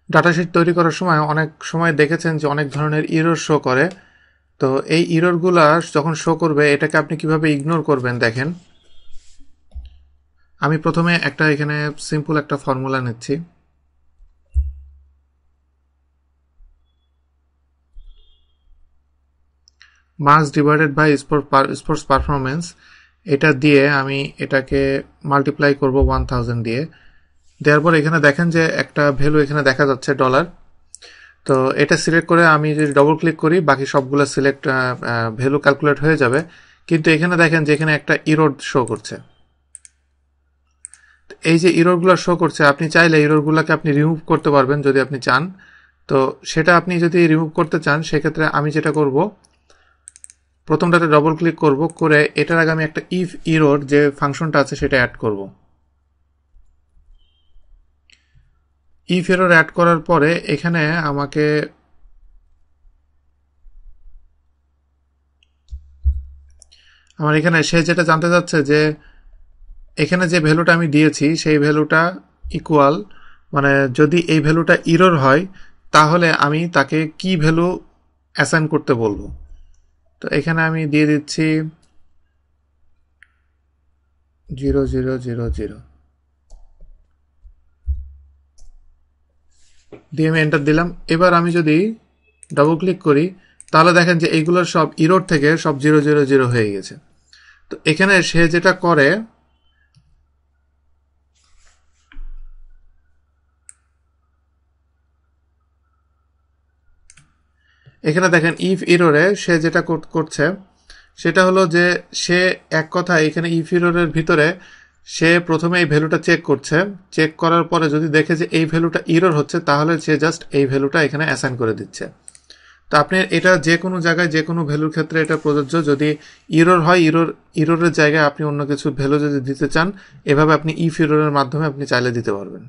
ডাটাশিট তৈরি করার সময় অনেক সময় দেখেছেন যে অনেক ধরনের ইরর শো করে। তো এই ইররগুলা যখন শো করবে এটাকে আপনি কিভাবে ইগনোর করবেন দেখেন। আমি প্রথমে একটা এখানে সিম্পল একটা ফর্মুলা নিচ্ছি। Marks divided by sports performance, এটা দিয়ে আমি এটাকে মাল্টিপ্লাই করব 1000 দিয়ে। দেওয়ার পর এখানে দেখেন যে একটা ভ্যালু এখানে দেখা যাচ্ছে $। তো এটা সিলেক্ট করে আমি যদি ডবল ক্লিক করি বাকি সবগুলো সিলেক্ট ভ্যালু ক্যালকুলেট হয়ে যাবে। কিন্তু এখানে দেখেন যে এখানে একটা ইরর শো করছে। এই যে ইররগুলো শো করছে, আপনি চাইলে ইররগুলোকে আপনি রিমুভ করতে পারবেন যদি আপনি চান। তো সেটা আপনি যদি রিমুভ করতে চান সেক্ষেত্রে আমি যেটা করব, প্রথমটাতে ডবল ক্লিক করব, করে এটার আগে আমি একটা ইফ ইরর যে ফাংশনটা আছে সেটা অ্যাড করব। ইফ এরর অ্যাড করার পরে এখানে আমাকে আমার এখানে সে যেটা জানতে চাচ্ছে যে এখানে যে ভ্যালুটা আমি দিয়েছি সেই ভ্যালুটা ইকুয়াল, মানে যদি এই ভ্যালুটা ইরর হয় তাহলে আমি তাকে কি ভ্যালু অ্যাসাইন করতে বলবো। তো এখানে আমি দিয়ে দিচ্ছি 0000 দিয়ে আমি এন্টার দিলাম। এবার আমি যদি ডবল ক্লিক করি তাহলে দেখেন যে এইগুলোর সব ইরর থেকে সব 000 হয়ে গেছে। তো এখানে সে যেটা করে, এখানে দেখেন ইফ ইররে সে যেটা করছে সেটা হলো যে সে এক কথা এখানে ইফ ইররের ভিতরে সে প্রথমে এই ভ্যালুটা চেক করছে। চেক করার পরে যদি দেখে যে এই ভ্যালুটা ইরর হচ্ছে তাহলে সে জাস্ট এই ভ্যালুটা এখানে অ্যাসাইন করে দিচ্ছে। তো আপনি এটা যে কোনো জায়গায় যে কোনো ভ্যালুর ক্ষেত্রে এটা প্রযোজ্য। যদি ইরর হয়, ইররের জায়গায় আপনি অন্য কিছু ভ্যালু যদি দিতে চান, এভাবে আপনি ইফ ইররের মাধ্যমে আপনি চাইলে দিতে পারবেন।